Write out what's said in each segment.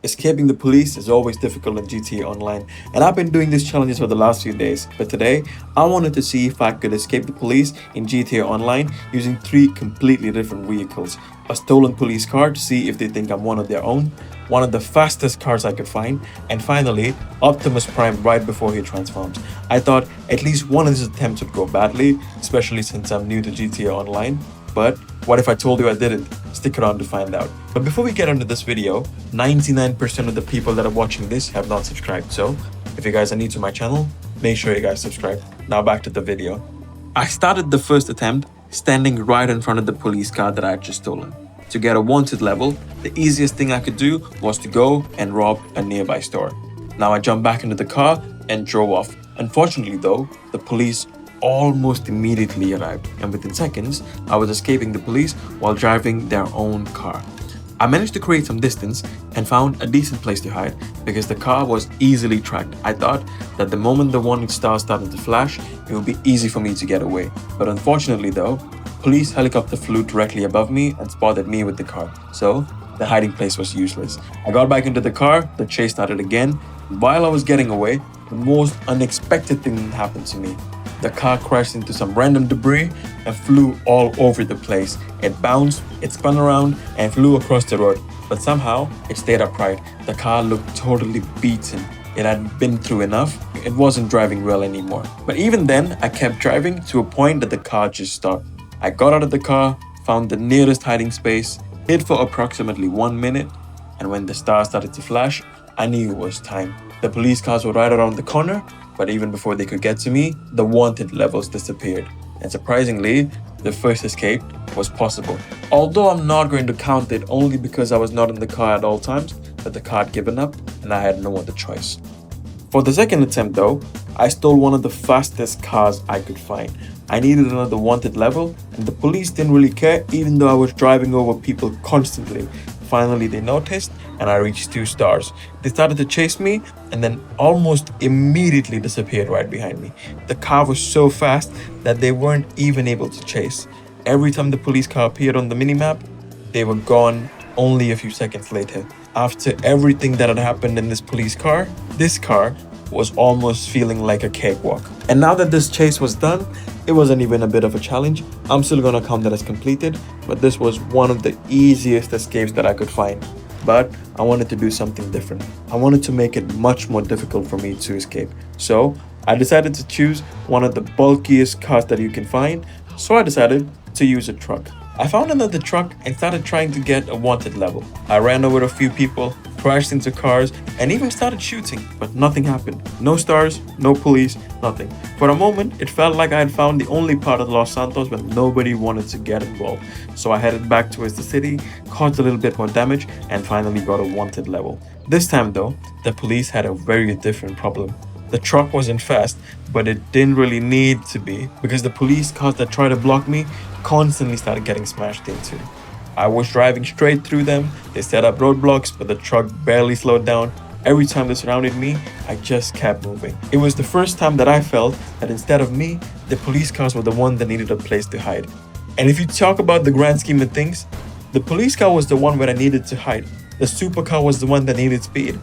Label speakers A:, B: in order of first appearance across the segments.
A: Escaping the police is always difficult in GTA Online, and I've been doing these challenges for the last few days. But today, I wanted to see if I could escape the police in GTA Online using three completely different vehicles. A stolen police car to see if they think I'm one of their own, one of the fastest cars I could find, and finally, Optimus Prime right before he transforms. I thought at least one of these attempts would go badly, especially since I'm new to GTA Online. But what if I told you I didn't? Stick around to find out. But before we get into this video, 99% of the people that are watching this have not subscribed. So if you guys are new to my channel, make sure you guys subscribe. Now back to the video. I started the first attempt standing right in front of the police car that I had just stolen. To get a wanted level, the easiest thing I could do was to go and rob a nearby store. Now I jumped back into the car and drove off. Unfortunately though, the police almost immediately arrived, and within seconds, I was escaping the police while driving their own car. I managed to create some distance and found a decent place to hide because the car was easily tracked. I thought that the moment the warning stars started to flash, it would be easy for me to get away. But unfortunately though, police helicopter flew directly above me and spotted me with the car. So the hiding place was useless. I got back into the car, the chase started again. While I was getting away, the most unexpected thing happened to me. The car crashed into some random debris and flew all over the place. It bounced, it spun around, and flew across the road. But somehow, it stayed upright. The car looked totally beaten. It had been through enough. It wasn't driving well anymore. But even then, I kept driving to a point that the car just stopped. I got out of the car, found the nearest hiding space, hid for approximately 1 minute, and when the stars started to flash, I knew it was time. The police cars were right around the corner, but even before they could get to me, the wanted levels disappeared. And surprisingly, the first escape was possible. Although I'm not going to count it only because I was not in the car at all times, but the car had given up and I had no other choice. For the second attempt though, I stole one of the fastest cars I could find. I needed another wanted level, and the police didn't really care even though I was driving over people constantly. Finally, they noticed and I reached 2 stars. They started to chase me and then almost immediately disappeared right behind me. The car was so fast that they weren't even able to chase. Every time the police car appeared on the minimap, they were gone only a few seconds later. After everything that had happened in this car was almost feeling like a cakewalk. And now that this chase was done, it wasn't even a bit of a challenge. I'm still gonna count that as completed, but this was one of the easiest escapes that I could find. But I wanted to do something different. I wanted to make it much more difficult for me to escape. So I decided to choose one of the bulkiest cars that you can find. So I decided to use a truck. I found another truck and started trying to get a wanted level. I ran over a few people, crashed into cars, and even started shooting, but nothing happened. No stars, no police, nothing. For a moment, it felt like I had found the only part of Los Santos where nobody wanted to get involved. So I headed back towards the city, caused a little bit more damage, and finally got a wanted level. This time though, the police had a very different problem. The truck wasn't fast, but it didn't really need to be because the police cars that tried to block me constantly started getting smashed into. I was driving straight through them. They set up roadblocks, but the truck barely slowed down. Every time they surrounded me, I just kept moving. It was the first time that I felt that instead of me, the police cars were the one that needed a place to hide. And if you talk about the grand scheme of things, the police car was the one where I needed to hide. The supercar was the one that needed speed.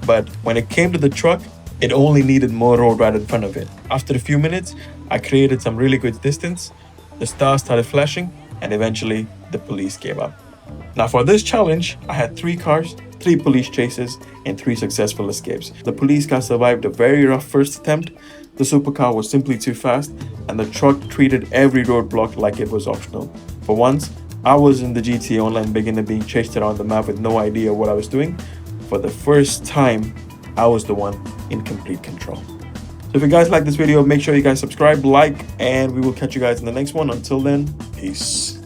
A: But when it came to the truck, it only needed more road right in front of it. After a few minutes, I created some really good distance. The stars started flashing, and eventually the police gave up. Now for this challenge, I had 3 cars, 3 police chases, and 3 successful escapes. The police car survived a very rough first attempt, the supercar was simply too fast, and the truck treated every roadblock like it was optional. For once, I was in the GTA Online beginner being chased around the map with no idea what I was doing. For the first time, I was the one in complete control. So if you guys like this video, make sure you guys subscribe, like, and we will catch you guys in the next one. Until then, peace.